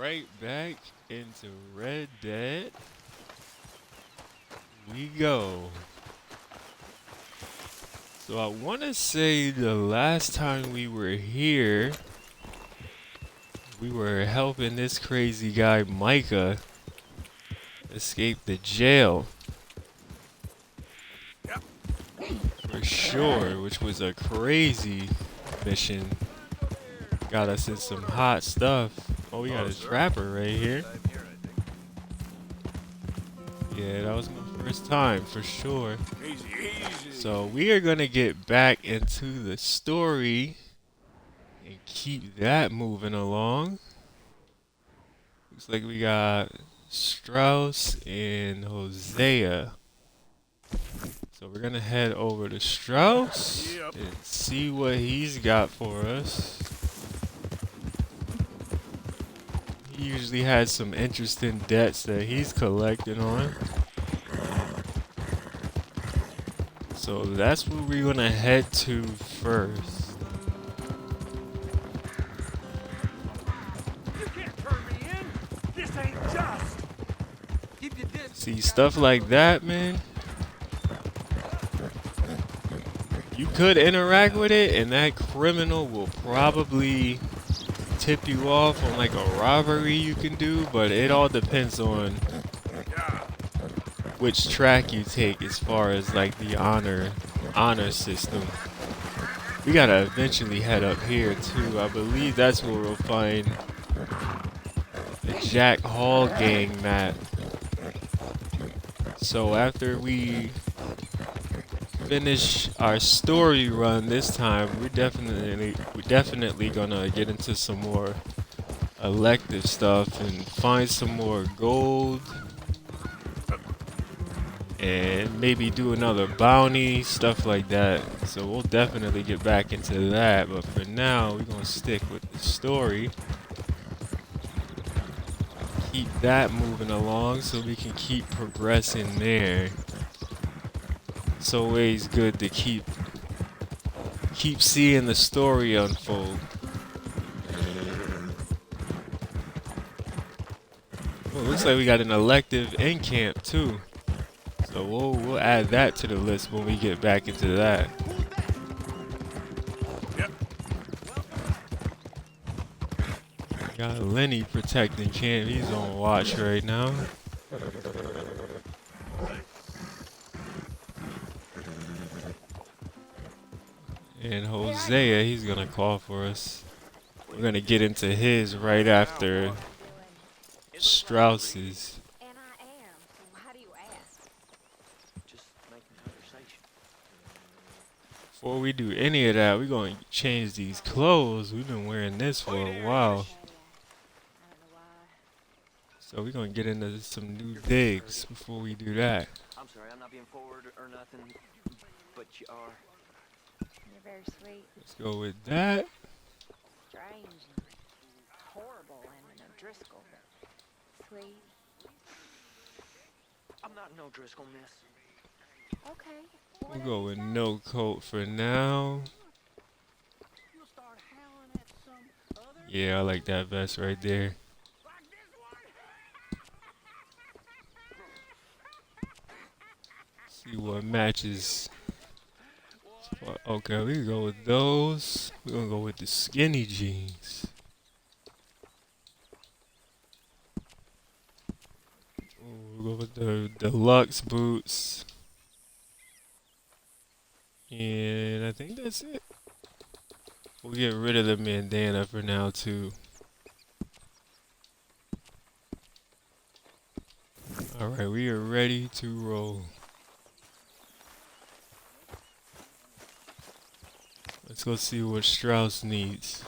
right back into Red Dead. We go. So I want to say the last time we were here, we were helping this crazy guy Micah escape the jail. For sure, which was a crazy mission. Got us in some hot stuff. Oh, we got a trapper right here. Yeah, that was my first time for sure. So we are gonna get back into the story and keep that moving along. Looks like we got Strauss and Hosea. So we're gonna head over to Strauss and see what he's got for us. He usually has some interesting debts that he's collecting on. So that's where we're gonna head to first. You can't turn me in. This ain't just. Keep your distance. See, stuff like that, man. You could interact with it, and that criminal will probably tip you off on like a robbery you can do, but it all depends on which track you take as far as like the honor system. We gotta eventually head up here too. I believe that's where we'll find the Jack Hall gang map. So after we finish our story run this time, we're definitely gonna get into some more elective stuff and find some more gold and maybe do another bounty, stuff like that. So we'll definitely get back into that, but for now we're gonna stick with the story, keep that moving along so we can keep progressing there. It's always good to keep seeing the story unfold. Well, looks like we got an elective in camp too. So we'll add that to the list when we get back into that. Got Lenny protecting camp. He's on watch right now. And Hosea, he's gonna call for us. We're gonna get into his right after Strauss's. And I am. So how do you ask? Just making conversation. Before we do any of that, we're gonna change these clothes. We've been wearing this for a while. I don't know why. So we're gonna get into some new digs before we do that. I'm sorry, I'm not being forward or nothing, but you are. You're very sweet, Let's go with that. strange, and horrible, and an O'Driscoll, but sweet. I'm not no Driscoll, miss. Okay. We'll go with no coat for now. You'll start howling at some other Yeah, I like that vest right there. like this one. See what matches. Okay, we can go with those. We're gonna go with the skinny jeans. We'll go with the deluxe boots. And I think that's it. We'll get rid of the bandana for now too. Alright, we are ready to roll. Let's go see what Strauss needs.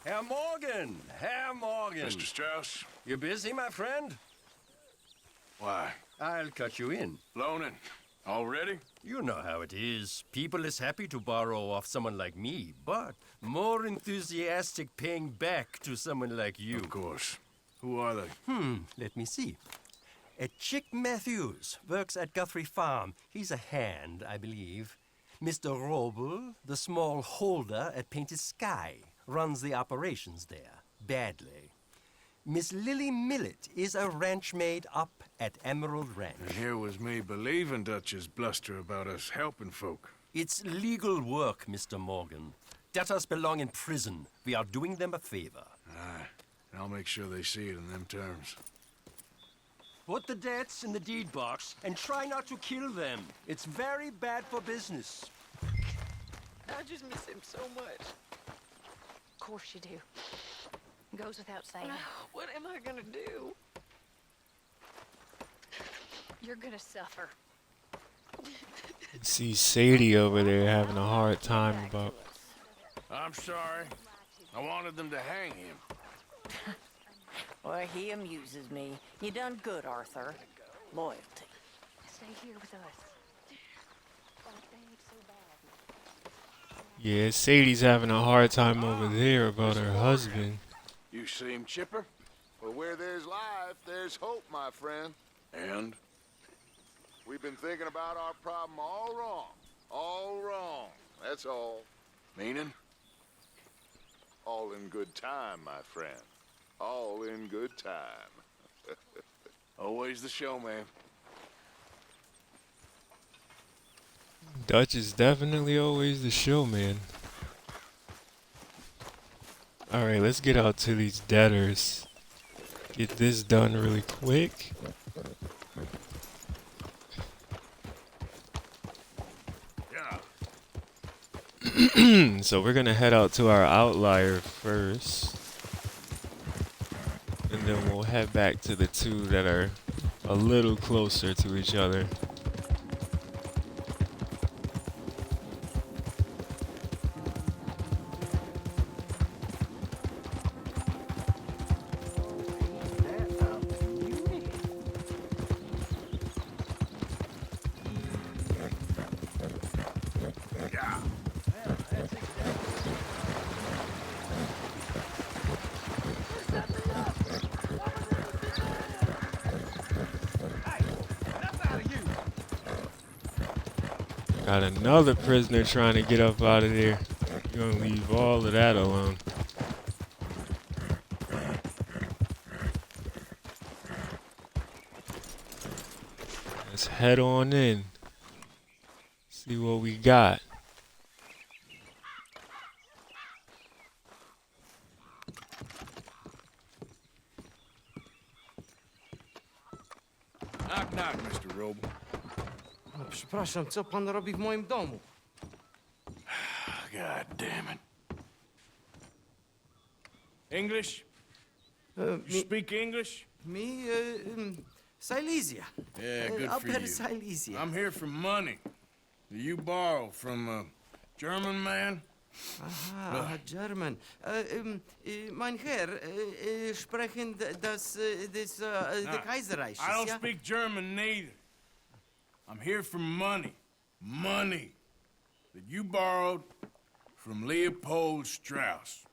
Herr Morgan! Herr Morgan! Mr. Strauss? You busy, my friend? Why? I'll cut you in. Loaning? Already? You know how it is. People is happy to borrow off someone like me, but more enthusiastic paying back to someone like you. Of course. Who are they? Let me see. Chick Matthews works at Guthrie Farm. He's a hand, I believe. Mr. Roble, the small holder at Painted Sky, runs the operations there, badly. Miss Lily Millet is a ranch maid up at Emerald Ranch. And here was me believing Dutch's bluster about us helping folk. It's legal work, Mr. Morgan. Debtors belong in prison. We are doing them a favor. Aye, and I'll make sure they see it in them terms. Put the debts in the deed box and try not to kill them. It's very bad for business. I just miss him so much. Of course you do. Goes without saying. What am I gonna do? You're gonna suffer. See Sadie over there having a hard time about. I'm sorry. I wanted them to hang him. Well, he amuses me. You done good, Arthur. Loyalty. Stay here with us. Yeah, Sadie's having a hard time over there about her husband. You seem chipper. Well, where there's life, there's hope, my friend. And? We've been thinking about our problem all wrong. All wrong. That's all. Meaning? All in good time, my friend. All in good time. Always the showman. Dutch is definitely always the showman. Alright, let's get out to these debtors. Get this done really quick. Yeah. So we're gonna head out to our outlier first. And then we'll head back to the two that are a little closer to each other. Got another prisoner trying to get up out of there. You're gonna leave all of that alone. Let's head on in. See what we got. Knock, knock, Mr. Roble. Przepraszam, co pan robi w moim domu? God damn it. English? You speak English? Mi, Silesia. Yeah, good for Upper you. Silesia. I'm here for money. You borrow from a German man? Aha, German. Mein Herr, sprechen the Kaiserreich. I don't speak German neither. I'm here for money. Money that you borrowed from Leopold Strauss.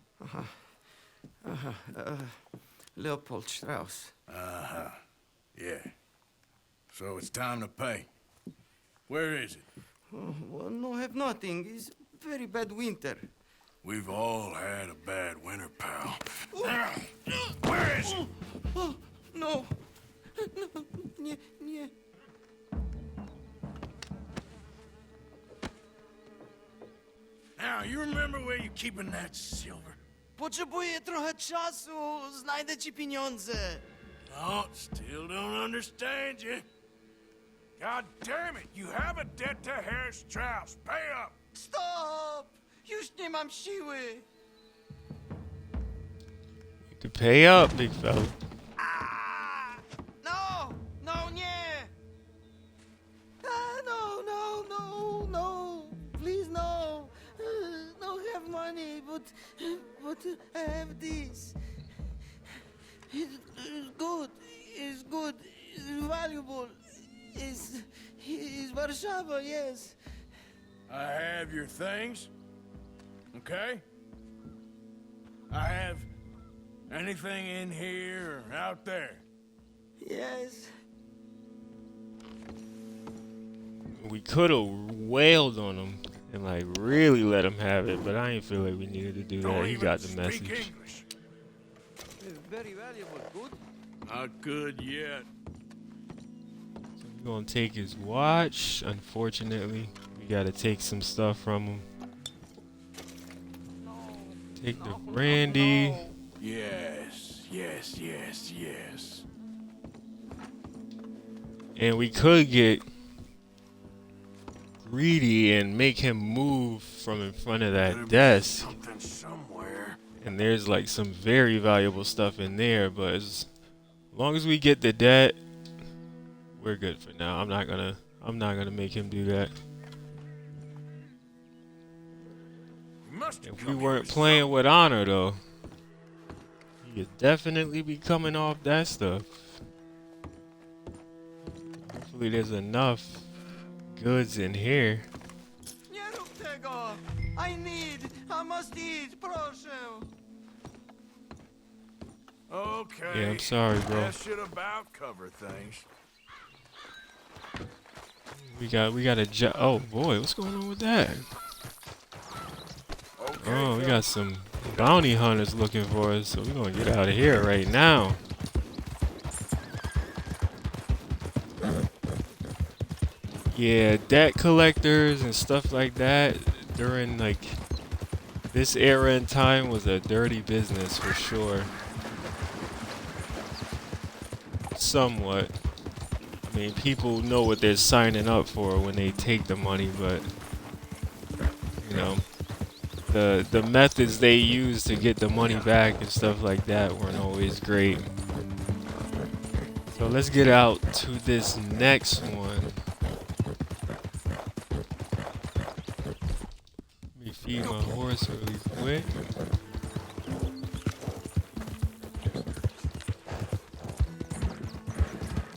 Leopold Strauss. Uh-huh. Yeah. So it's time to pay. Where is it? Oh, well, no, have nothing. It's very bad winter. We've all had a bad winter, pal. Where is it? Oh, no. No, nie, nie. Now, you remember where you're keeping that silver? Potrzebuję trochę czasu. Znajdę ci pieniądze. No, still don't understand you. God damn it, you have a debt to Herr Strauss. Pay up! Stop! Już nie mam siły. You can pay up, big fella. No! No, nie! No, no, no, no. Please, no. No have money, but I have this. It's good. It's good. It's valuable. It's Warszawa, yes. I have your things, okay? I have Anything in here or out there? Yes. We could have wailed on him and like really let him have it, but I ain't feel like we needed to do Don't that. He even got the speak message. English. Very valuable. Good. Not good yet. So we're gonna take his watch. Unfortunately, we gotta take some stuff from him. Take the brandy. Yes, yes, yes, yes. And we could get greedy and make him move from in front of Better that be desk. something somewhere. And there's like some very valuable stuff in there, but as long as we get the debt, we're good for now. I'm not gonna make him do that. Must have If we come weren't here playing with honor though, he could definitely be coming off that stuff. Hopefully there's enough goods in here. Nie rób tego! I must eat, proszę! Okay. Yeah, I'm sorry, bro. That should about cover things. We got a oh boy, what's going on with that? Okay. Oh, we got some bounty hunters looking for us, so we're gonna get out of here right now. Yeah, debt collectors and stuff like that during like this era in time was a dirty business for sure. Somewhat. I mean, people know what they're signing up for when they take the money, but you know, the methods they use to get the money back and stuff like that weren't always great. So let's get out to this next one. Let me feed my horse really quick.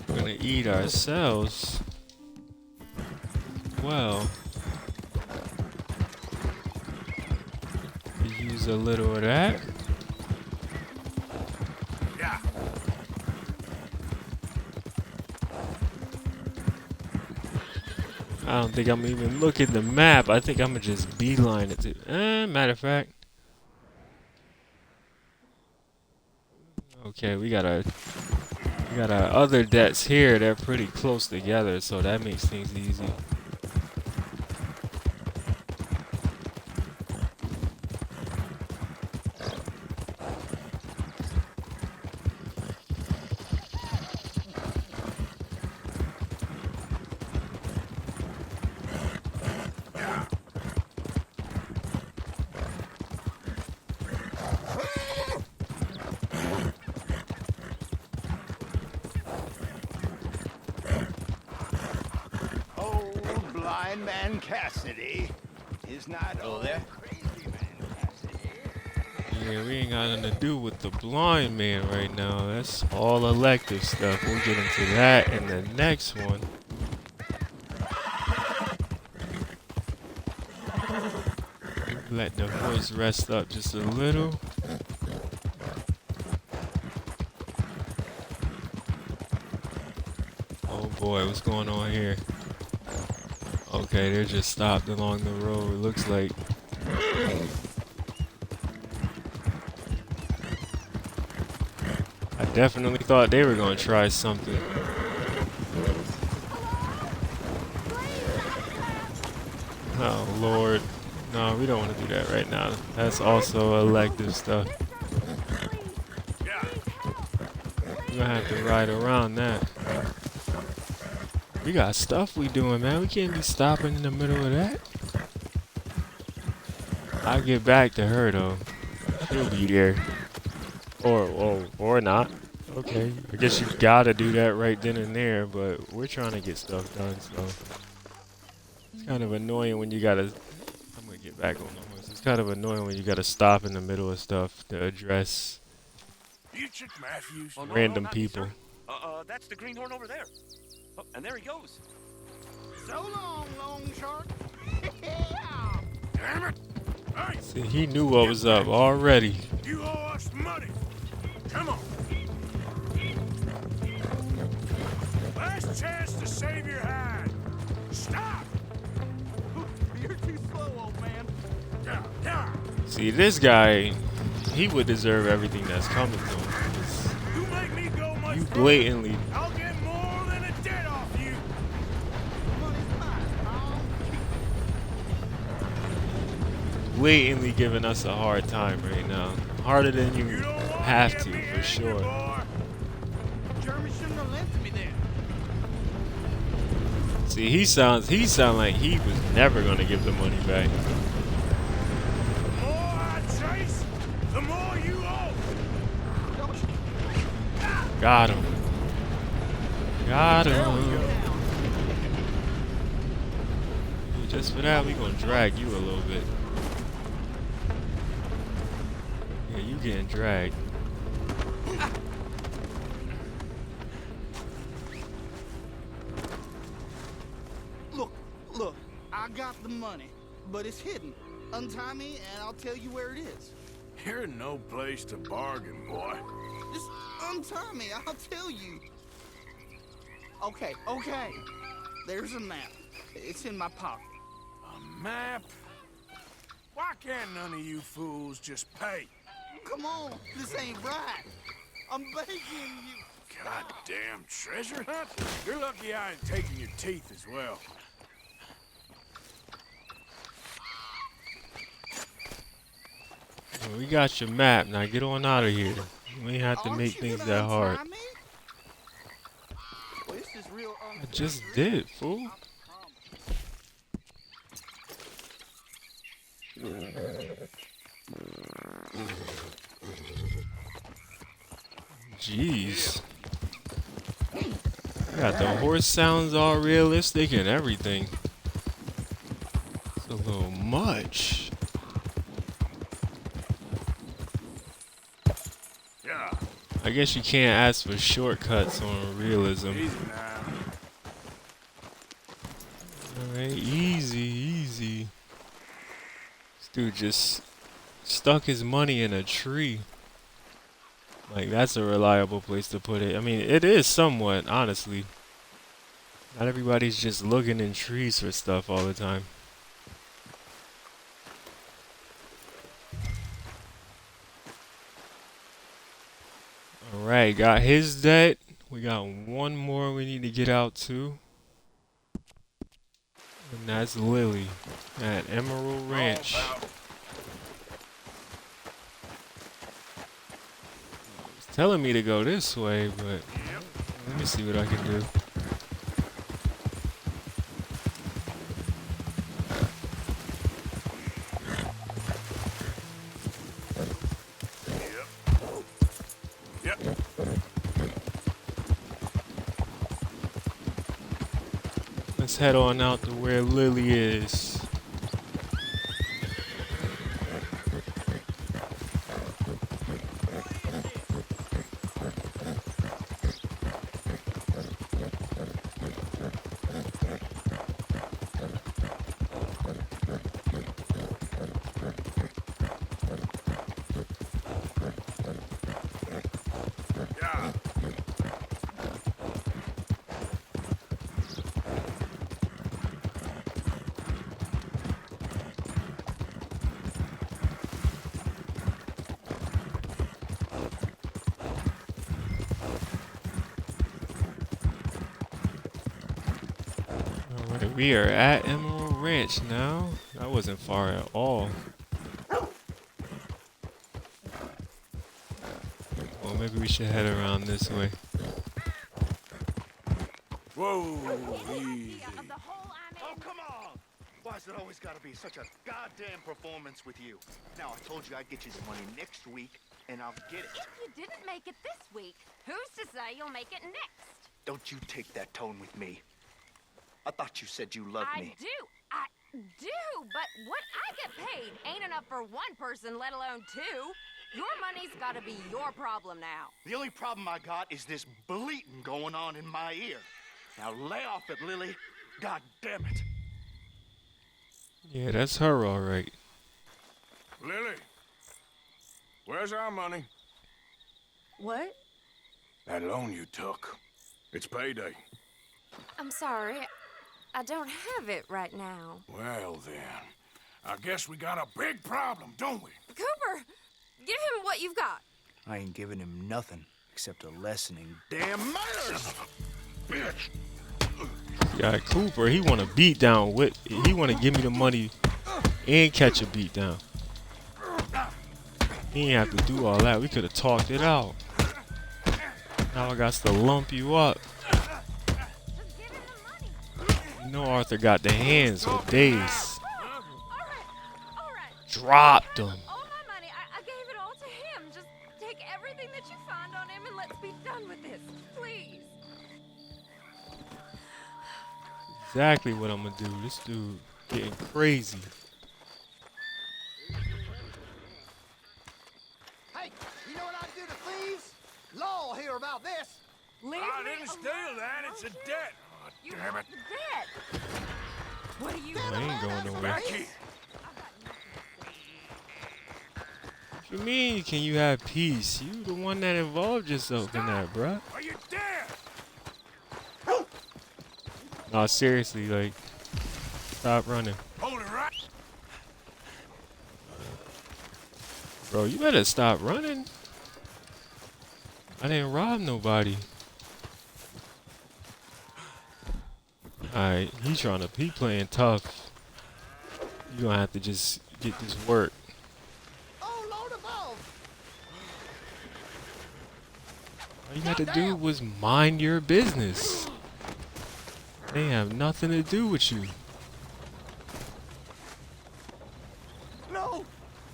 We're gonna eat ourselves. Well, use a little of that. Yeah. I don't think I'm even looking at the map. I think I'm gonna just beeline it to. Matter of fact. Okay, we got our other debts here. They're pretty close together, so that makes things easy. Old blind man Cassidy is not old crazy man Cassidy. Yeah, we ain't got nothing to do with the blind man right now. That's all elective stuff. We'll get into that in the next one. Let the horse rest up just a little. Oh boy, what's going on here? Okay, they're just stopped along the road. Looks like. I definitely thought they were gonna try something. Oh Lord. No, we don't want to do that right now. That's also elective stuff. We're gonna have to ride around that. We got stuff we doing, man. We can't be stopping in the middle of that. I'll get back to her though. She'll be there. Or not. Okay. I guess you gotta do that right then and there, but we're trying to get stuff done, so it's kind of annoying when you gotta I'm gonna get back on the horse. It's kind of annoying when you gotta stop in the middle of stuff to address You Chick Matthews? Oh, no, random not me, people. sir. That's the greenhorn over there. Oh, and there he goes. So long, long short. Damn it! Hey, See, he knew what was up already. you owe us money. chance to save your hide. Stop! You're too slow, old man. Yeah. See, this guy, he would deserve everything that's coming to him. 'Cause You make me go much you further, blatantly, I'll get more than a debt off you. Money's mine. I'll blatantly giving us a hard time right now. Harder than you You don't want have to to, get me for angry, sure. boy. Jeremy shouldn't have lent to me then. See, he sound like he was never gonna give the money back. The more I chase, the more you owe. Got him. Got him. Just for that, we gonna drag you a little bit. Yeah, you getting dragged. Look, I got the money, but it's hidden. Untie me and I'll tell you where it is. You're in no place to bargain, boy. Just untie me, I'll tell you. Okay. There's a map. It's in my pocket. A map? Why can't none of you fools just pay? Come on, this ain't right. I'm begging you. Goddamn treasure hunt? You're lucky I ain't taking your teeth as well. Well, we got your map. Now get on out of here. You ain't have to Aren't make you things gonna that hard. untie me? Well, this is real I just did, fool. Jeez. Got the horse sounds all realistic and everything. It's a little much. Yeah. I guess you can't ask for shortcuts on realism. Easy now. Alright, easy. This dude just stuck his money in a tree. Like, that's a reliable place to put it. I mean, it is somewhat, honestly. Not everybody's just looking in trees for stuff all the time. Alright, got his debt. We got one more we need to get out to. And that's Lily at Emerald Ranch. It's telling me to go this way, but let me see what I can do. Yep. Let's head on out to where Lily is. Yeah. Alright, we are at Emerald Ranch now. That wasn't far at all. Well, maybe we should head around this way. Whoa, easy. Oh, come on! Why's it always gotta be such a goddamn performance with you? Now, I told you I'd get you the money next week, and I'll get it. If you didn't make it this week, who's to say you'll make it next? Don't you take that tone with me. I thought you said you loved me. I do, but what I get paid ain't enough for one person, let alone two. Your money's gotta be your problem now. The only problem I got is this bleating going on in my ear. Now lay off it, Lily. God damn it. Yeah, that's her alright. Lily, where's our money? What? That loan you took. It's payday. I'm sorry. I don't have it right now. Well, then. I guess we got a big problem, don't we? Cooper, give him what you've got. I ain't giving him nothing except a lesson in damn manners. Bitch! Yeah, Cooper, he want to beat down with. He want to give me the money and catch a beat down. He ain't have to do all that. We could have talked it out. Now I got to lump you up. Just give him the money. You know Arthur got the hands for days. All right. Dropped him. All my money, I gave it all to him. Just take everything that you find on him and let's be done with this, please. Exactly what I'm gonna do. This dude getting crazy. Hey, you know what I do to thieves? Law hear about this. Leave I me didn't alone, steal that. It's a won't you? debt. Oh, You damn it. want the debt. What do you I ain't going nowhere. Back here. What you mean? Can you have peace? You the one that involved yourself in that, bruh. Are you dead? No, seriously, like, stop running, Hold it right. bro. You better stop running. I didn't rob nobody. Alright, he playing tough. You gonna have to just get this work. Oh, Lord above. All you had to do was mind your business. They have nothing to do with you. No,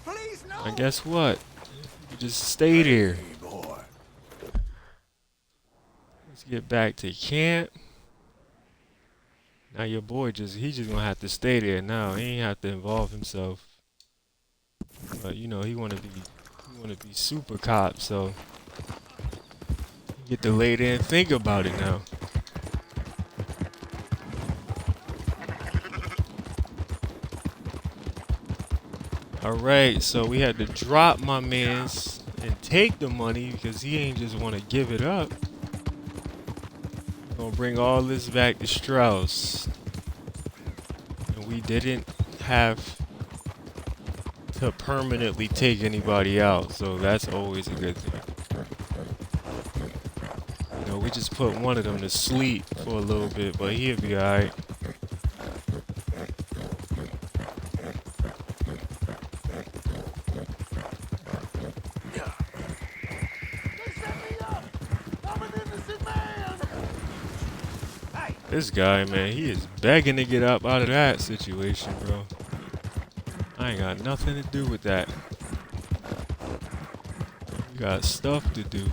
please, no. And guess what? You just stay there. Hey, boy. Let's get back to camp. Now your boy he's just gonna have to stay there now. He ain't have to involve himself. But you know, he wanna be super cop, so you get to lay there and think about it now. Alright, so we had to drop my mans and take the money because he ain't just wanna give it up. We're gonna bring all this back to Strauss. And we didn't have to permanently take anybody out, so that's always a good thing. You know, we just put one of them to sleep for a little bit, but he'll be alright. This guy, man, he is begging to get up out of that situation, bro. I ain't got nothing to do with that. You got stuff to do.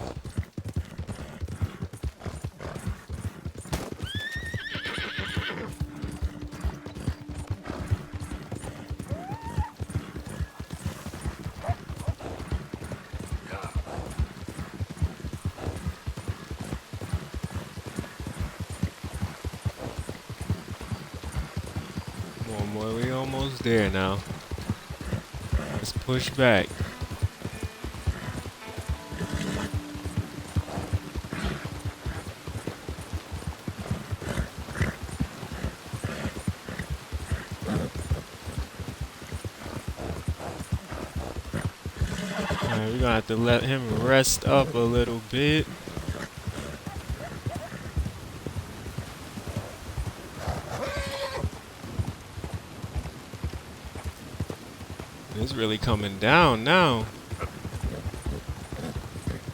Come on, boy, we almost there now. Let's push back. Alright, we're gonna have to let him rest up a little bit. It's really coming down now.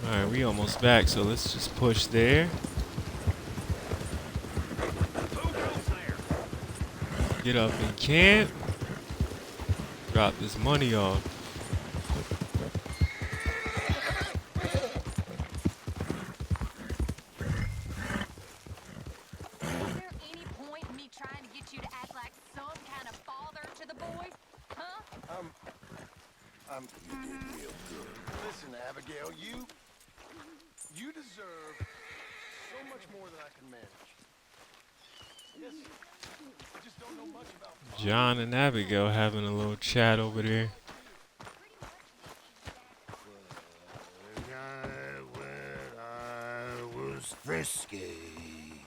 Alright, we almost back, so let's just push there. Get up in camp. Drop this money off. Is there any point in me trying to get you to act like some kind of father to the boy? Huh? You did real good. Listen, Abigail, you deserve so much more than I can manage. Yes, I just don't know much about. John and Abigail having a little chat over there. When I was frisky.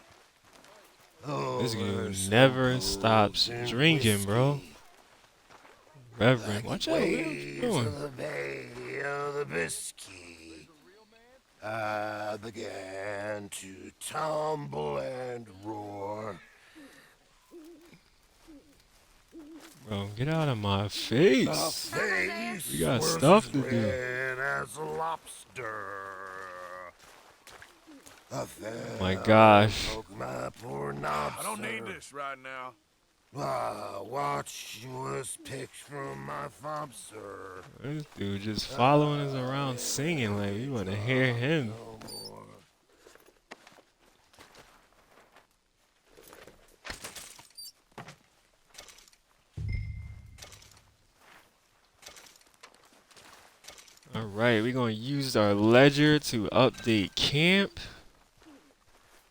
This Over dude some never stops pools and drinking, bro. whiskey. Reverend, Like watch out, what you waves doing? of the Bay of the Biscay, I began to tumble and roar. Bro, get out of my My face. face We got was stuff as to do. red as a lobster. I Oh my fell and gosh. broke my poor knobster. I don't need this right now. My watch was picked from my fob, sir. This dude just following us around singing like we want to hear him. No more. Alright, we're going to use our ledger to update camp.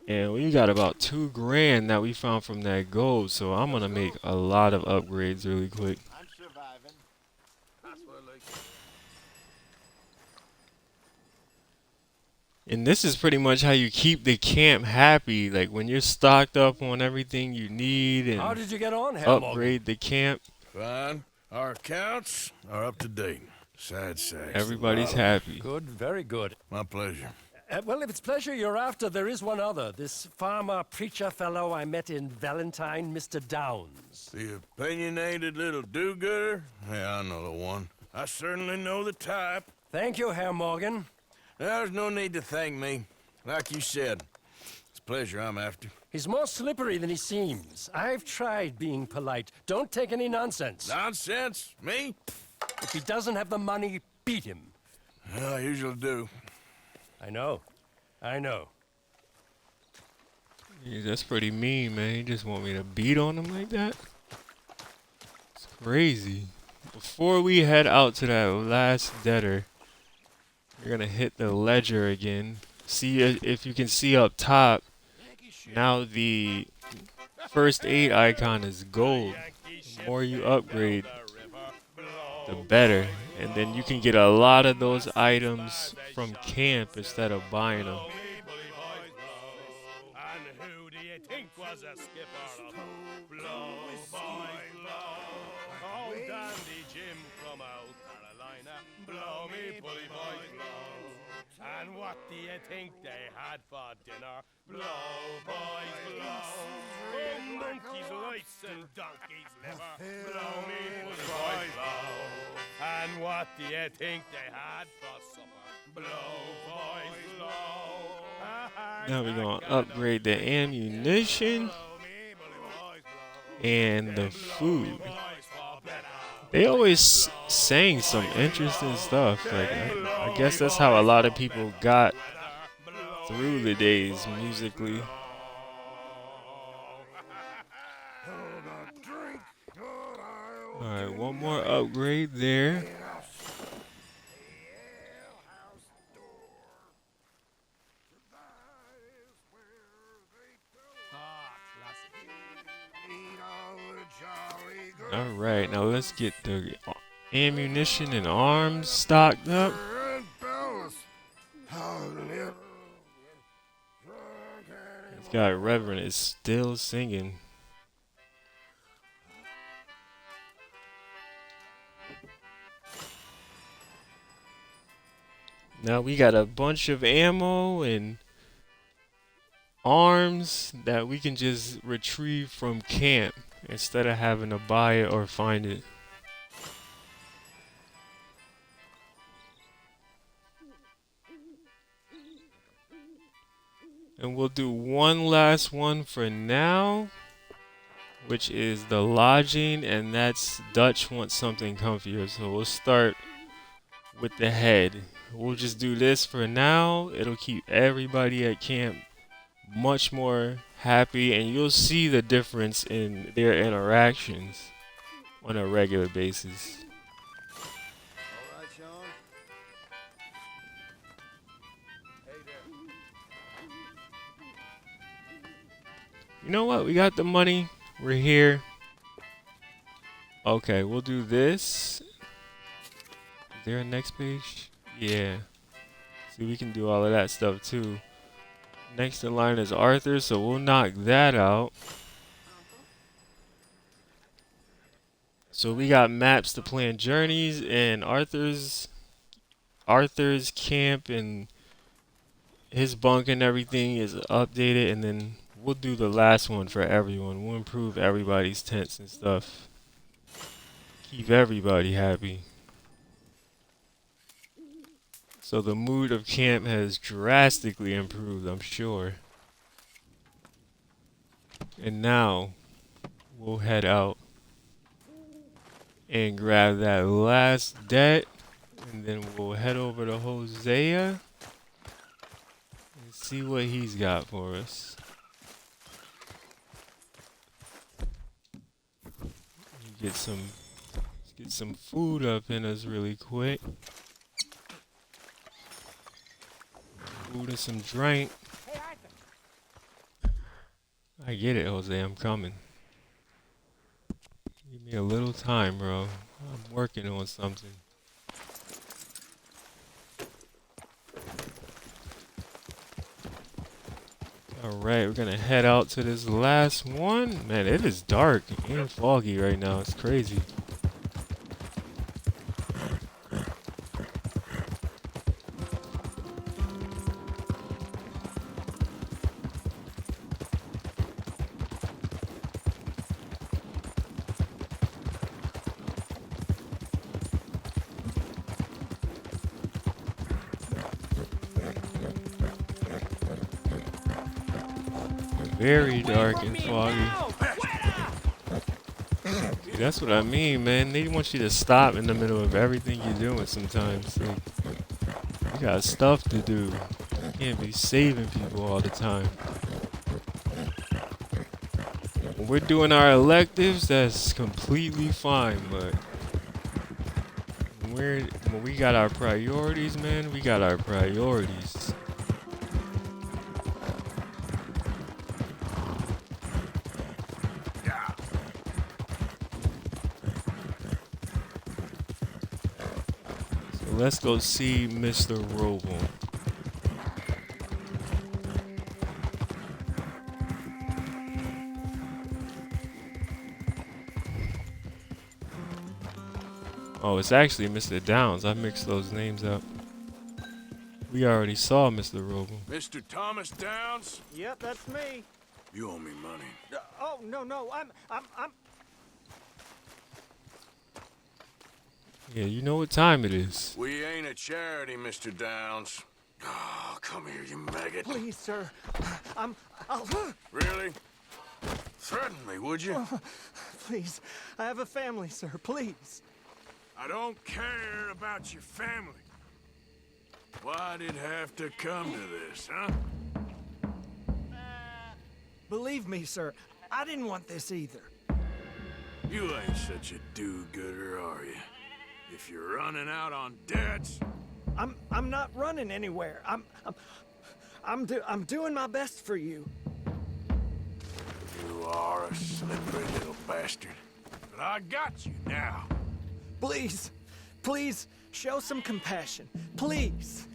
And we got about 2 grand that we found from that gold. So I'm going to make a lot of upgrades really quick. I'm surviving. That's what I like. And this is pretty much how you keep the camp happy. Like when you're stocked up on everything you need How and did you get on, Herr Morgan? upgrade the camp, Fine. Our accounts are up to date. Sad sacks. everybody's happy. Good, very good. My pleasure. Well, if it's pleasure you're after, there is one other. This farmer preacher fellow I met in Valentine, Mr. Downs. The opinionated little do-gooder? Yeah, I know the one. I certainly know the type. Thank you, Herr Morgan. There's no need to thank me. Like you said, it's pleasure I'm after. He's more slippery than he seems. I've tried being polite. Don't take any nonsense. Nonsense? Me? If he doesn't have the money, beat him. Well, I usually do. I know. I know. Yeah, that's pretty mean, man. You just want me to beat on him like that? It's crazy. Before we head out to that last debtor, we're gonna hit the ledger again. See if you can see up top. Now the first aid icon is gold. The more you upgrade, the better. And then you can get a lot of those items from camp instead of buying them. And who do you think was a skipper? Blow, boys, blow. Oh, Dandy Jim from out Carolina. Blow me, bully boys, blow. And what do you think they had for dinner? Blow, boys, blow. Oh, monkey's lights and donkey's liver. Blow me, bully boys, blow. And what do you think they had for supper? Blow, boys, blow. Now we're gonna upgrade the ammunition and the food. They always saying some interesting stuff. Like I guess that's how a lot of people got through the days musically. Alright, one more upgrade there. Alright, now let's get the ammunition and arms stocked up. This guy Reverend is still singing. Now we got a bunch of ammo and arms that we can just retrieve from camp instead of having to buy it or find it. And we'll do one last one for now, which is the lodging, and that's Dutch wants something comfier. So we'll start with the head. We'll just do this for now. It'll keep everybody at camp much more happy, and you'll see the difference in their interactions on a regular basis. All right, Sean. Hey there. You know what? We got the money. We're here. Okay, we'll do this. Is there a next page? Yeah. See, we can do all of that stuff too. Next in line is Arthur, so we'll knock that out. So we got maps to plan journeys, and Arthur's camp and his bunk and everything is updated, and then we'll do the last one for everyone. We'll improve everybody's tents and stuff. Keep everybody happy. So the mood of camp has drastically improved, I'm sure. And now we'll head out and grab that last debt, and then we'll head over to Hosea and see what he's got for us. Get some food up in us really quick. Food and some drink. I get it, Jose. I'm coming. Give me a little time, bro. I'm working on something. Alright, we're gonna head out to this last one. Man, it is dark and foggy right now. It's crazy. Very dark and foggy. See, that's what I mean, man. They want you to stop in the middle of everything you're doing sometimes. Like, you got stuff to do. You can't be saving people all the time. When we're doing our electives, that's completely fine, but when we got our priorities, man, we got our priorities. Let's go see Mr. Roble. Oh, it's actually Mr. Downs. I mixed those names up. We already saw Mr. Roble. Mr. Thomas Downs? Yep, that's me. You owe me money. Oh, no, I'm... Yeah, you know what time it is. We ain't a charity, Mr. Downs. Oh, come here, you maggot. Please, sir. I'll... Really? Threaten me, would you? Please. I have a family, sir. Please. I don't care about your family. Why'd it have to come to this, huh? Believe me, sir. I didn't want this either. You ain't such a do-gooder, are you? If you're running out on debts... I'm not running anywhere. I'm doing my best for you. You are a slippery little bastard. But I got you now. Please, show some compassion. Please.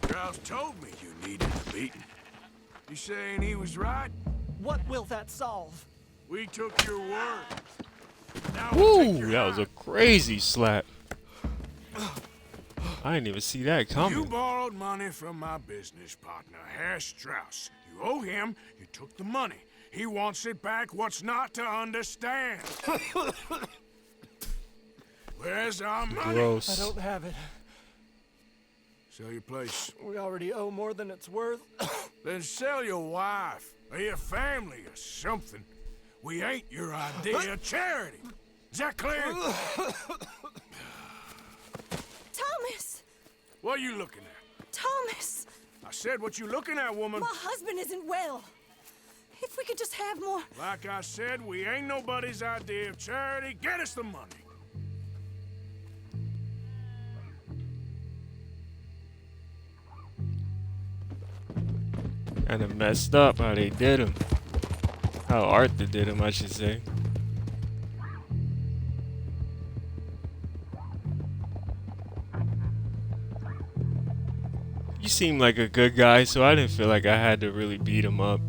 Strauss told me you needed a beating. You saying he was right? What will that solve? We took your word. Now we'll take Woo! your That was a crazy slap. I didn't even see that coming. You borrowed money from my business partner, Herr Strauss. You owe him, you took the money. He wants it back, what's not to understand? Where's our money? Gross. I don't have it. Sell your place. We already owe more than it's worth. Then sell your wife, or your family, or something. We ain't your idea of charity. Is that clear? Thomas! What are you looking at? Thomas! I said, what you looking at, woman? My husband isn't well. If we could just have more... Like I said, we ain't nobody's idea of charity. Get us the money. Kinda messed up how they did him. How Arthur did him, I should say. You seem like a good guy, so I didn't feel like I had to really beat him up.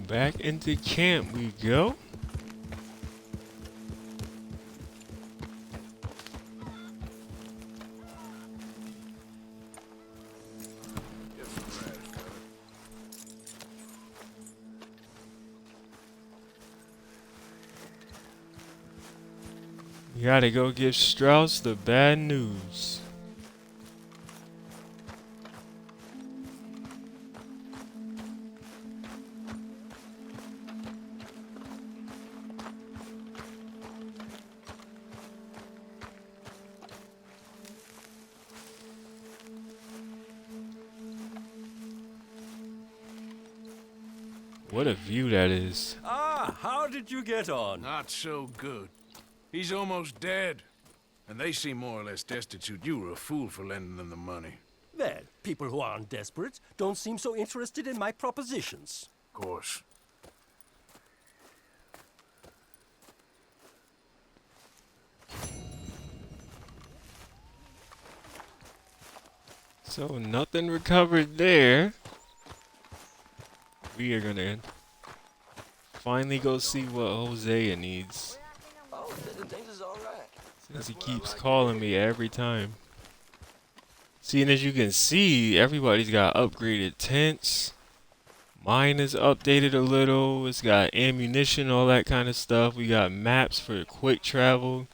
Back into camp we go. We gotta go give Strauss the bad news. What a view that is. Ah, how did you get on? Not so good. He's almost dead. And they seem more or less destitute. You were a fool for lending them the money. Well, people who aren't desperate don't seem so interested in my propositions. Of course. So nothing recovered there. We are gonna finally go see what Hosea needs. Oh, things is all right. Since he keeps calling me every time. Seeing as you can see, everybody's got upgraded tents. Mine is updated a little. It's got ammunition, all that kind of stuff. We got maps for quick travel.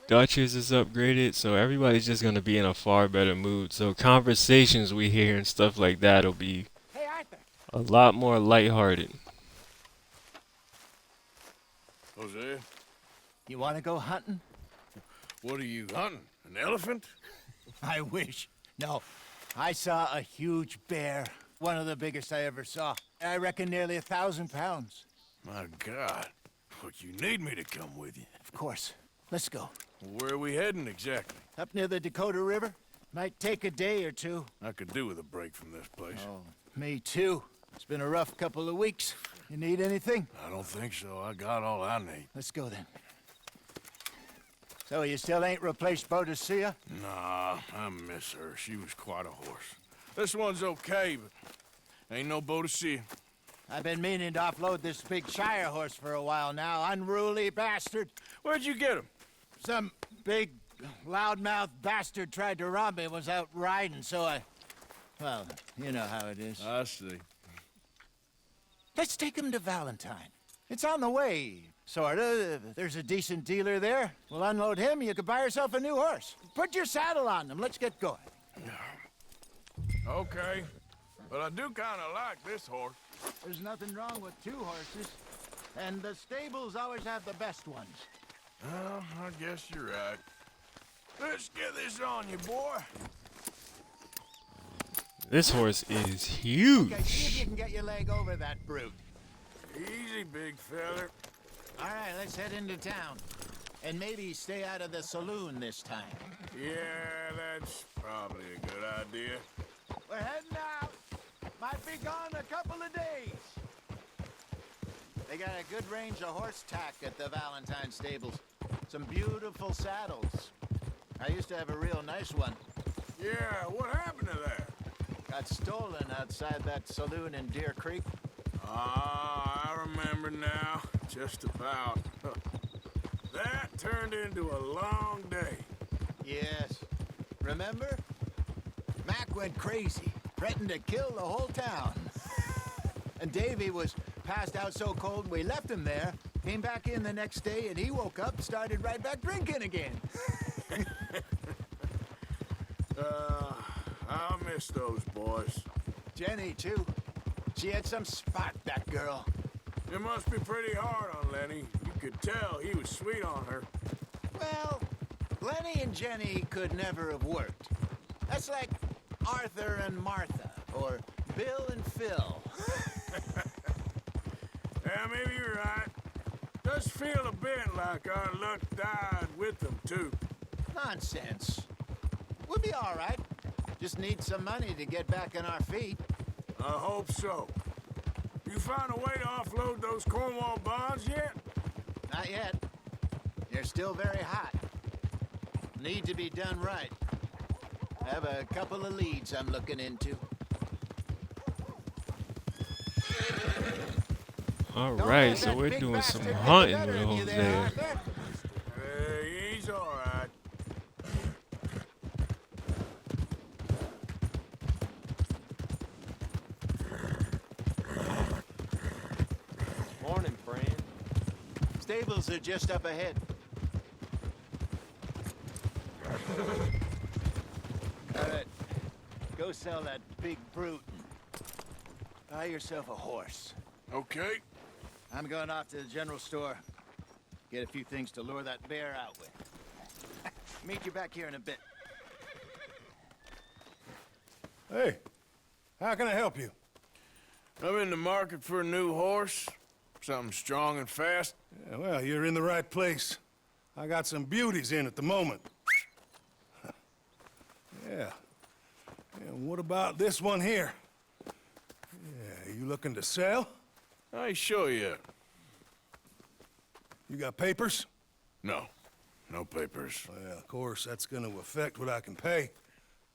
Dutch's is upgraded, so everybody's just gonna be in a far better mood. So conversations we hear and stuff like that will be a lot more lighthearted. Jose, You want to go hunting? what are you hunting? An elephant? I wish. No, I saw a huge bear. One of the biggest I ever saw. I reckon nearly 1,000 pounds. My God. Look, you need me to come with you. Of course. Let's go. Where are we heading exactly? Up near the Dakota River. Might take a day or two. I could do with a break from this place. Oh, me too. It's been a rough couple of weeks. You need anything? I don't think so. I got all I need. Let's go then. So you still ain't replaced Boadicea? Nah, I miss her. She was quite a horse. This one's okay, but ain't no Boadicea. I've been meaning to offload this big Shire horse for a while now. Unruly bastard. Where'd you get him? Some big, loudmouth bastard tried to rob me and was out riding, so I... Well, you know how it is. I see. Let's take him to Valentine. It's on the way, sorta. There's a decent dealer there. We'll unload him, you could buy yourself a new horse. Put your saddle on him, let's get going. Okay, but I do kind of like this horse. There's nothing wrong with two horses. And the stables always have the best ones. Well, I guess you're right. Let's get this on you, boy. This horse is huge. Okay, see if you can get your leg over that brute. Easy, big feller. All right, let's head into town. And maybe stay out of the saloon this time. Yeah, that's probably a good idea. We're heading out. Might be gone a couple of days. They got a good range of horse tack at the Valentine stables. Some beautiful saddles. I used to have a real nice one. Yeah, what happened to that? Got stolen outside that saloon in Deer Creek. Ah, I remember now. Just about. That turned into a long day. Yes. Remember? Mac went crazy, threatened to kill the whole town. And Davy was passed out so cold we left him there, came back in the next day, and he woke up and started right back drinking again. I'll miss those boys. Jenny, too. She had some spot, that girl. It must be pretty hard on Lenny. You could tell he was sweet on her. Well, Lenny and Jenny could never have worked. That's like Arthur and Martha, or Bill and Phil. Yeah, maybe you're right. Does feel a bit like our luck died with them, too. Nonsense. We'll be all right. Just need some money to get back on our feet. I hope so. You find a way to offload those Cornwall bonds yet? Not yet. They're still very hot. Need to be done right. I have a couple of leads I'm looking into. Alright, so we're doing some hunting with Hosea. He's all right. Morning, friend. Stables are just up ahead. All right. Go sell that big brute. Buy yourself a horse. Okay. I'm going off to the general store. Get a few things to lure that bear out with. Meet you back here in a bit. Hey, how can I help you? I'm in the market for a new horse. Something strong and fast. Yeah, well, you're in the right place. I got some beauties in at the moment. Yeah. And what about this one here? Yeah, you looking to sell? I show you. You got papers? No. No papers. Well, of course, that's gonna affect what I can pay.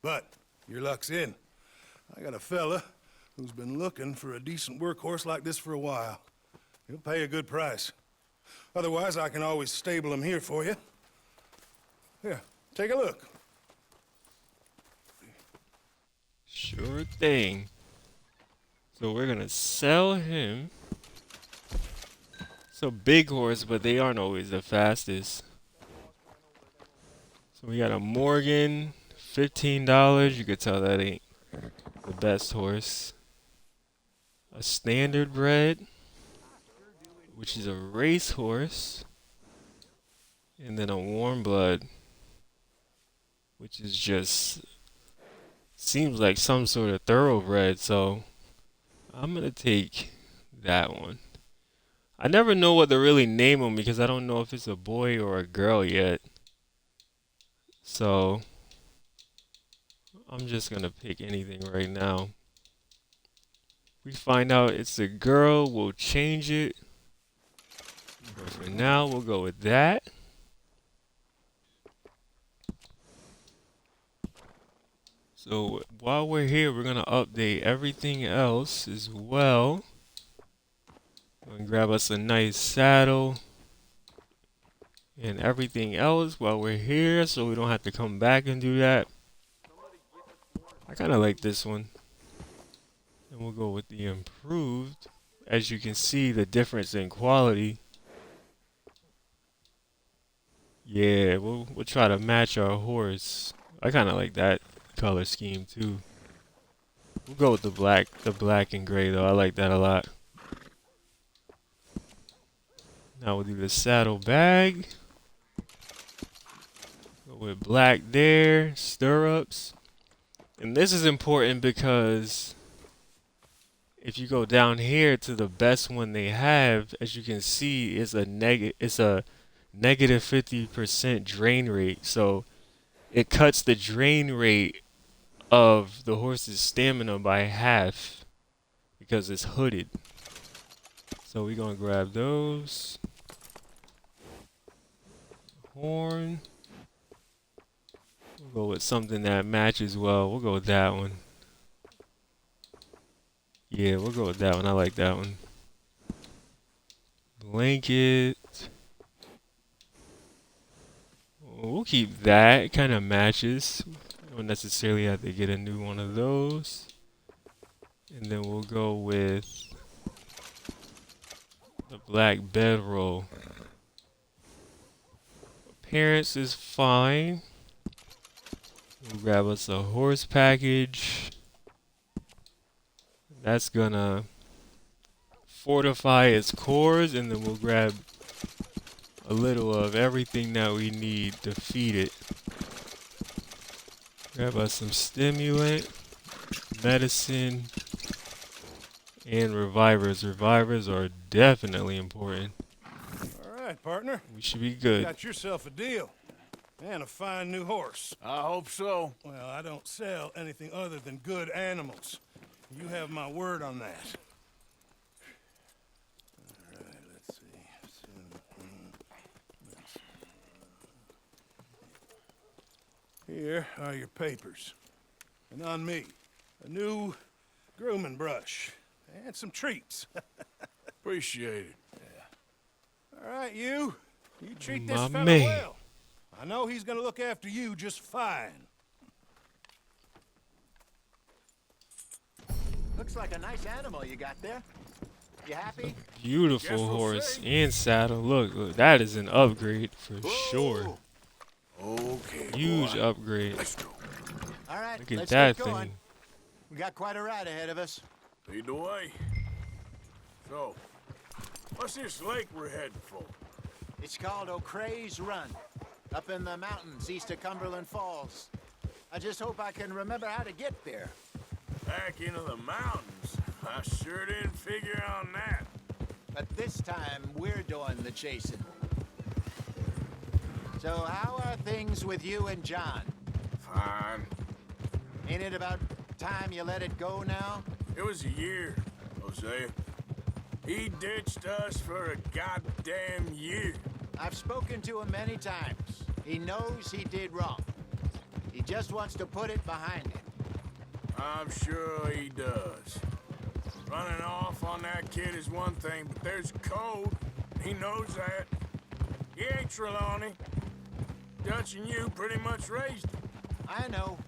But your luck's in. I got a fella who's been looking for a decent workhorse like this for a while. He'll pay a good price. Otherwise, I can always stable him here for you. Here, take a look. Sure thing. So we're gonna sell him. It's a big horse, but they aren't always the fastest. So we got a Morgan, $15. You could tell that ain't the best horse. A standard bred, which is a race horse. And then a warm blood, which is just seems like some sort of thoroughbred. So I'm gonna take that one. I never know what to really name him because I don't know if it's a boy or a girl yet. So I'm just gonna pick anything right now. We find out it's a girl, we'll change it. But for now, we'll go with that. So while we're here, we're gonna update everything else as well. We're gonna grab us a nice saddle and everything else while we're here, so we don't have to come back and do that. I kind of like this one. And we'll go with the improved. As you can see, the difference in quality. Yeah, we'll try to match our horse. I kind of like that color scheme too. We'll go with the black and gray though. I like that a lot. Now we'll do the saddle bag. Go with black there, stirrups. And this is important because if you go down here to the best one they have, as you can see, it's a negative 50% drain rate. So it cuts the drain rate of the horse's stamina by half because it's hooded. So we're gonna grab those. Horn. We'll go with something that matches well. We'll go with that one. Yeah, we'll go with that one. I like that one. Blanket. We'll keep that. It kind of matches. We don't necessarily have to get a new one of those. And then we'll go with the black bedroll. Appearance is fine. We'll grab us a horse package. That's gonna fortify its cores, and then we'll grab a little of everything that we need to feed it. Grab us some stimulant. medicine, and revivers. Revivers are definitely important. All right, partner. We should be You good. got yourself a deal. And a fine new horse. I hope so. Well, I don't sell anything other than good animals. You have my word on that. All right, let's see. Here are your papers. And on me, a new grooming brush and some treats. Appreciate it. All right, you treat this My fella man. well. I know he's gonna look after you just fine. Looks like a nice animal you got there. You happy? Beautiful Guess we'll horse see. and saddle. Look, that is an upgrade for sure. Okay, Huge boy. upgrade. Let's go. All right, Look at let's that get going. thing. We got quite a ride ahead of us. Lead the way. So, what's this lake we're heading for? It's called O'Creagh's Run, up in the mountains east of Cumberland Falls. I just hope I can remember how to get there. Back into the mountains. I sure didn't figure on that. But this time, we're doing the chasing. So how are things with you and John? Fine. Ain't it about time you let it go now? It was a year, Hosea. He ditched us for a goddamn year. I've spoken to him many times. He knows he did wrong. He just wants to put it behind him. I'm sure he does. Running off on that kid is one thing, but there's code. He knows that. He ain't Trelawney. Dutch and you pretty much raised him. I know.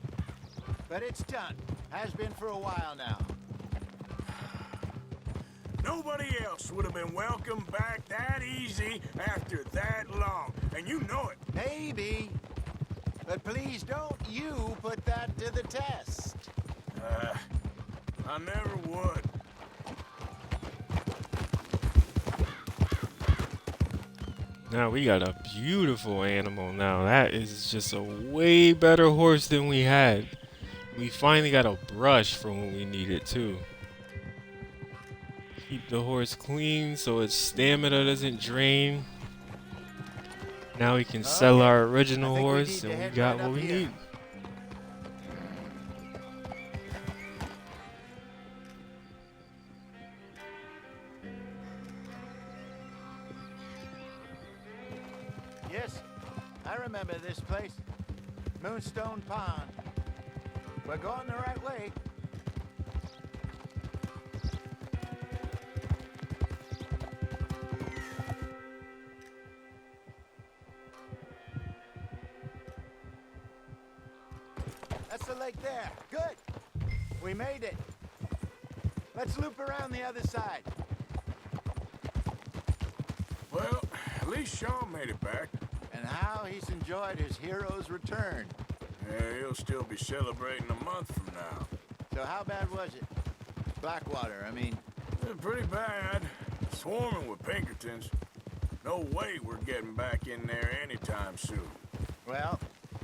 But it's done. Has been for a while now. Nobody else would have been welcomed back that easy after that long. And you know it. Maybe. But please don't you put that to the test. I never would. Now we got a beautiful animal now. That is just a way better horse than we had. We finally got a brush for when we need it too. Keep the horse clean so its stamina doesn't drain. Now we can sell our original horse and we got what we need. Yes, I remember this place. Moonstone Pond. We're going the right way. That's the lake there. Good. We made it. Let's loop around the other side. Well, at least Sean made it back. And how he's enjoyed his hero's return. Yeah, he'll still be celebrating a month from now. So how bad was it? Blackwater, I mean. Pretty bad. Swarming with Pinkertons. No way we're getting back in there anytime soon. Well,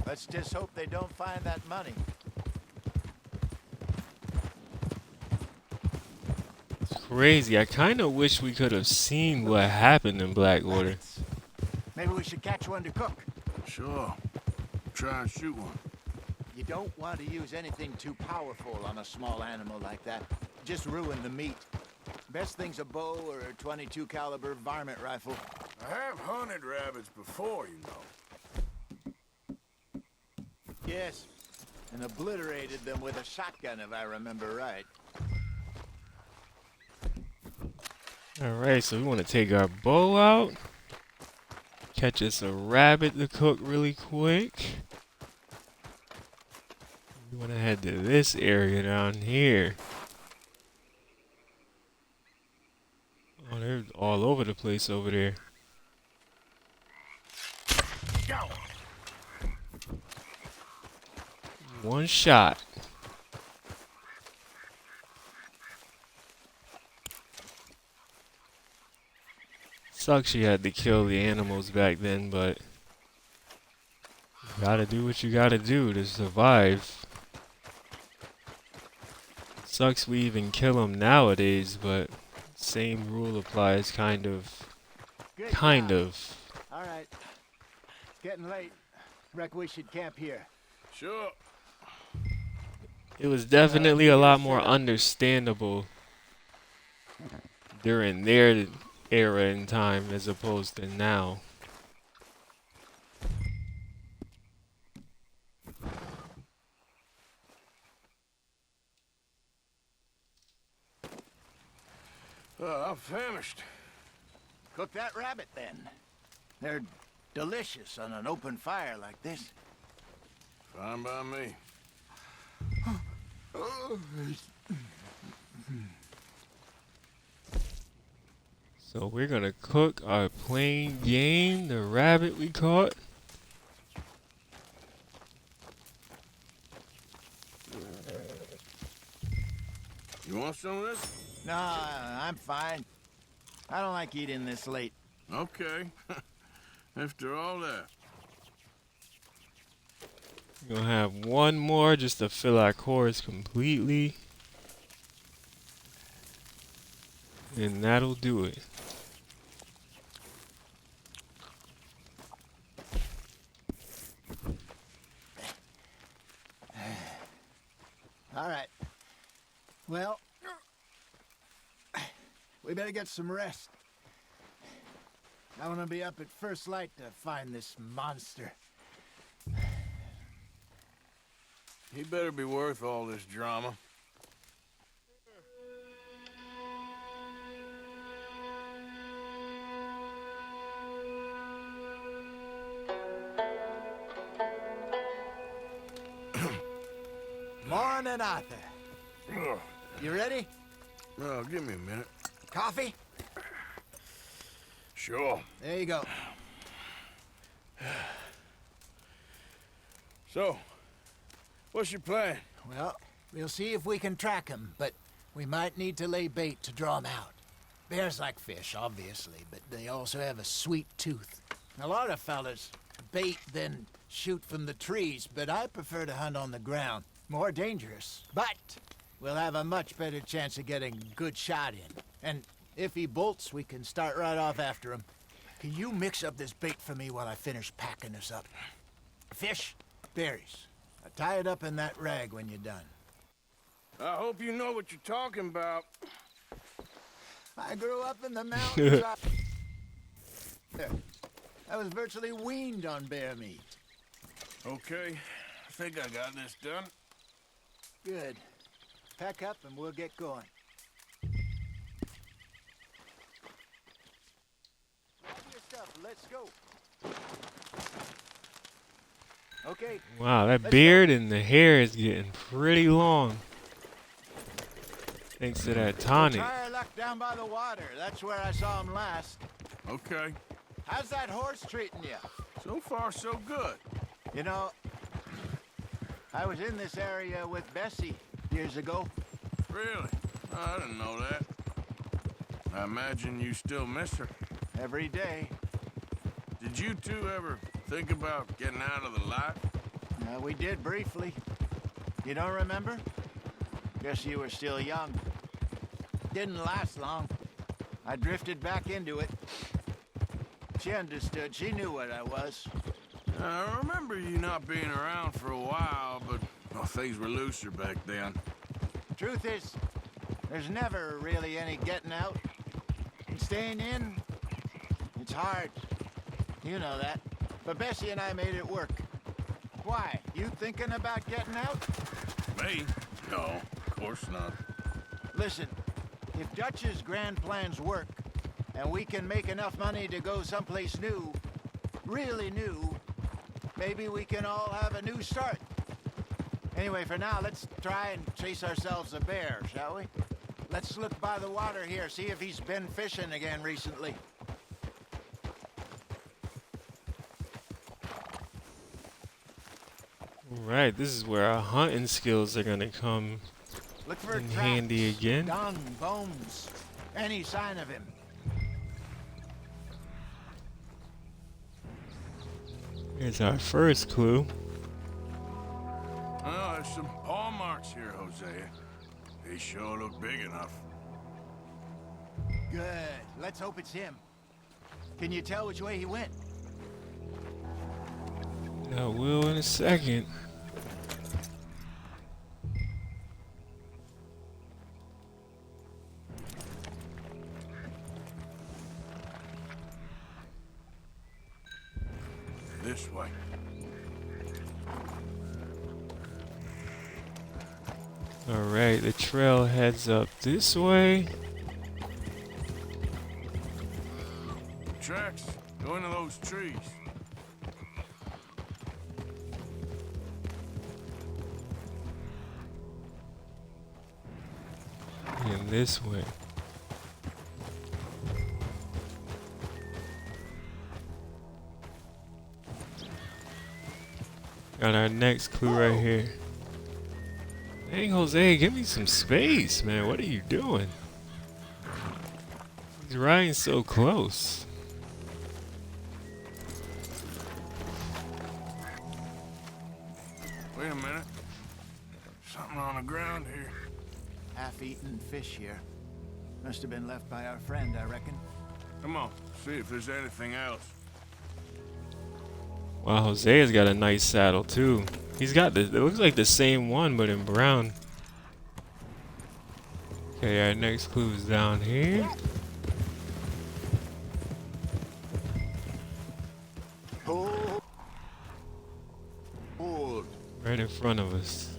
let's just hope they don't find that money. It's crazy. I kind of wish we could have seen what happened in Blackwater. Maybe we should catch one to cook. Sure. Try and shoot one. You don't want to use anything too powerful on a small animal like that. Just ruin the meat. Best thing's a bow or a 22 caliber varmint rifle. I have hunted rabbits before, you know. Yes, and obliterated them with a shotgun if I remember right. Alright, so we want to take our bow out. Catch us a rabbit to cook really quick. We want to head to this area down here. Oh, they're all over the place over there. Go! One shot. Sucks you had to kill the animals back then, but you gotta do what you gotta do to survive. Sucks we even kill them nowadays, but same rule applies, kind of. Good Kind job. of. All right. It's getting late. Reckon we should camp here. Sure. It was definitely a lot more set up. understandable during their era and time as opposed to now. I'm famished. Cook that rabbit then. They're delicious on an open fire like this. Fine by me. So we're gonna cook our plain game, the rabbit we caught. You want some of this? No, I'm fine. I don't like eating this late. Okay. After all that. We're gonna have one more just to fill our course completely. And that'll do it. All right. Well, we better get some rest. I want to be up at first light to find this monster. He better be worth all this drama. Morning, Arthur. You ready? Well, give me a minute. Coffee? Sure. There you go. So, what's your plan? Well, we'll see if we can track him, but we might need to lay bait to draw him out. Bears like fish, obviously, but they also have a sweet tooth. A lot of fellas bait, then shoot from the trees, but I prefer to hunt on the ground. More dangerous, but we'll have a much better chance of getting a good shot in. And if he bolts, we can start right off after him. Can you mix up this bait for me while I finish packing this up? Fish, berries. Tie it up in that rag when you're done. I hope you know what you're talking about. I grew up in the mountains. I was virtually weaned on bear meat. Okay, I think I got this done. Good. Pack up and we'll get going. Grab your stuff. Let's go. Okay. Wow, that beard and the hair is getting pretty long. Thanks to that tonic. Try our luck down by the water. That's where I saw him last. Okay. How's that horse treating you? So far, so good. You know, I was in this area with Bessie years ago. Really? Oh, I didn't know that. I imagine you still miss her. Every day. Did you two ever think about getting out of the light? We did briefly. You don't remember? Guess you were still young. Didn't last long. I drifted back into it. She understood. She knew what I was. I remember you not being around for a while, but well, things were looser back then. Truth is, there's never really any getting out. And staying in, it's hard. You know that. But Bessie and I made it work. Why? You thinking about getting out? Me? No, of course not. Listen, if Dutch's grand plans work, and we can make enough money to go someplace new, really new, maybe we can all have a new start. Anyway, for now, let's try and chase ourselves a bear, shall we? Let's look by the water here, see if he's been fishing again recently. Alright, this is where our hunting skills are gonna come Look for in tracks, handy again. dung, bones, any sign of him. Here's our first clue. Oh, there's some paw marks here, Hosea. He sure looked big enough. Good. Let's hope it's him. Can you tell which way he went? I will in a second. This way. Alright, the trail heads up this way. Tracks. Go into those trees. And this way. Got our next clue right here. Dang, Jose, give me some space, man. What are you doing? He's riding so close. Wait a minute. Something on the ground here. Half-eaten fish here. Must have been left by our friend, I reckon. Come on, see if there's anything else. Wow, Jose has got a nice saddle too. He's got the, it looks like the same one, but in brown. Okay, our next clue is down here. Hold. Right in front of us.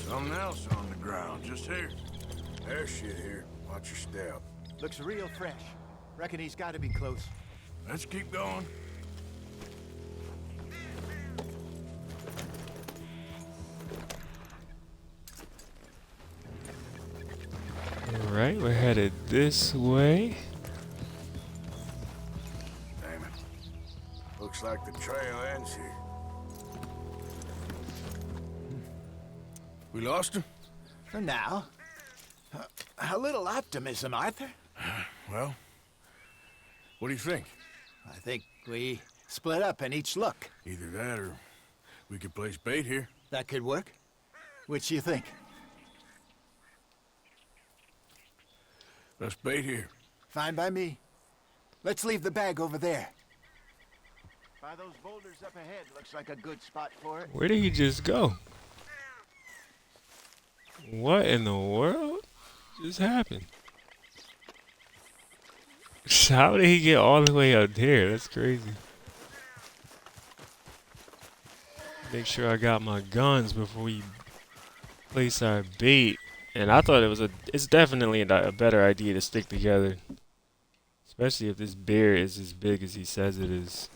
Something else on the ground, just here. There's shit here. Watch your step. Looks real fresh. Reckon he's got to be close. Let's keep going. Alright, we're headed this way. Damn it. Looks like the trail ends here. We lost him? For now. A little optimism, Arthur. Well, what do you think? I think we split up and each look. Either that or we could place bait here. That could work. Which do you think? Let's bait here. Fine by me. Let's leave the bag over there. By those boulders up ahead, looks like a good spot for it. Where did he just go? What in the world just happened? How did he get all the way up there? That's crazy. Make sure I got my guns before we place our bait. And I thought it's definitely a better idea to stick together. Especially if this bear is as big as he says it is.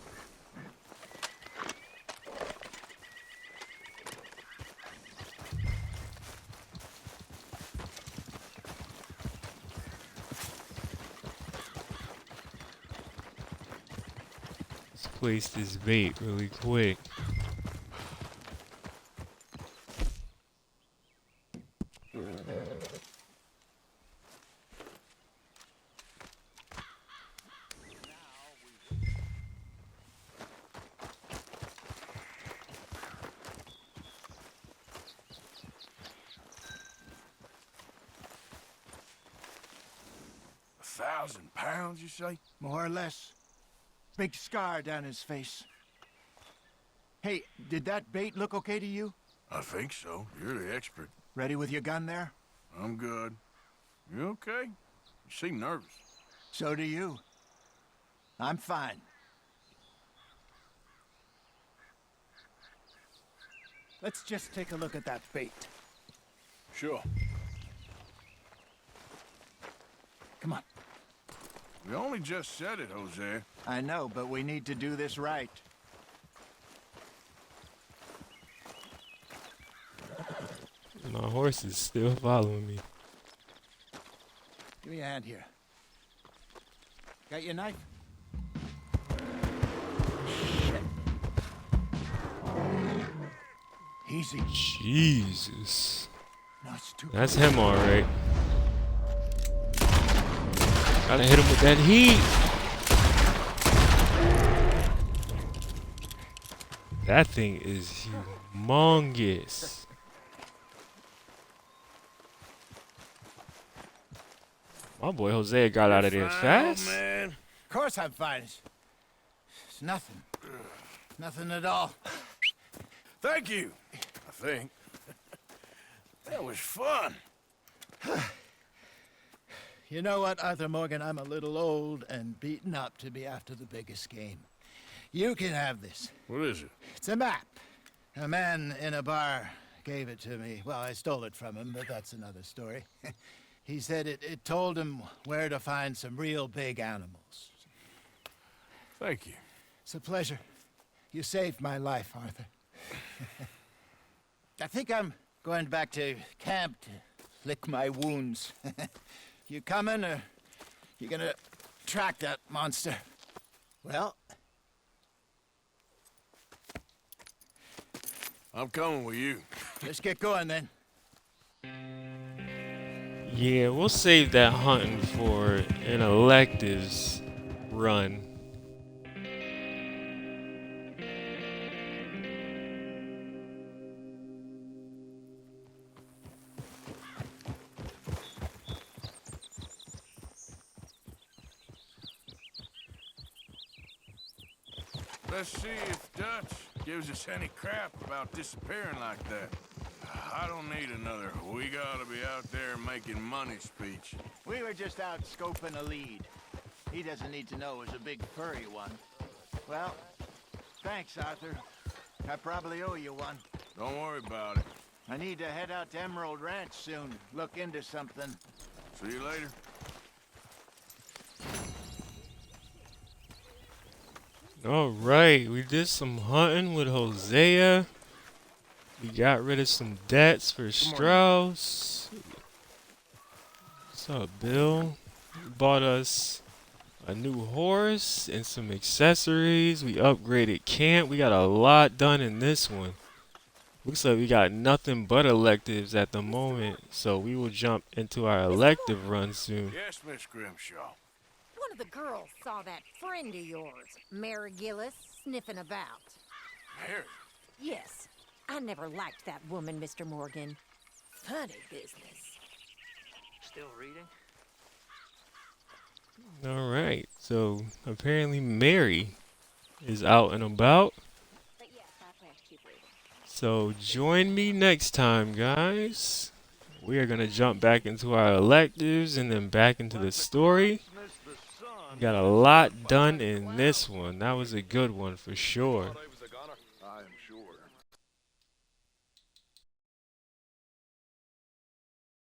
Let's place this bait really quick. £1,000, you say? More or less. Big scar down his face. Hey, did that bait look okay to you? I think so. You're the expert. Ready with your gun there? I'm good. You okay? You seem nervous. So do you. I'm fine. Let's just take a look at that bait. Sure. Come on. We only just said it, Jose. I know, but we need to do this right. My horse is still following me. Give me a hand here. Got your knife? Shit. Easy. Jesus. No, it's too That's him, alright. Gotta hit him with that heat. That thing is humongous. My boy Jose got out of there fast. Man. Of course I'm fine. It's nothing. Nothing at all. Thank you, I think. That was fun. You know what, Arthur Morgan? I'm a little old and beaten up to be after the biggest game. You can have this. What is it? It's a map. A man in a bar gave it to me. Well, I stole it from him, but that's another story. He said it told him where to find some real big animals. Thank you. It's a pleasure. You saved my life, Arthur. I think I'm going back to camp to lick my wounds. You coming, or you gonna track that monster? Well, I'm coming with you. let's get going then. Yeah, we'll save that hunting for an electives run. Let's see if Dutch gives us any crap about disappearing like that. I don't need another "we gotta be out there making money" speech. We were just out scoping a lead. He doesn't need to know it was a big furry one. Well, thanks, Arthur. I probably owe you one. Don't worry about it. I need to head out to Emerald Ranch soon. Look into something. See you later. Alright, we did some hunting with Hosea. We got rid of some debts for Strauss. What's up, Bill? We bought us a new horse and some accessories. We upgraded camp. We got a lot done in this one. Looks like we got nothing but electives at the moment, so we will jump into our elective run soon. Yes, Miss Grimshaw. One of the girls saw that friend of yours, Mary Gillis, sniffing about. Mary? Yes. I never liked that woman, Mr. Morgan. Funny business. Still reading? Alright, so apparently Mary is out and about. But yes, I plan to keep reading. So join me next time, guys. We are going to jump back into our electives and then back into the story. We got a lot done in this one. That was a good one for sure.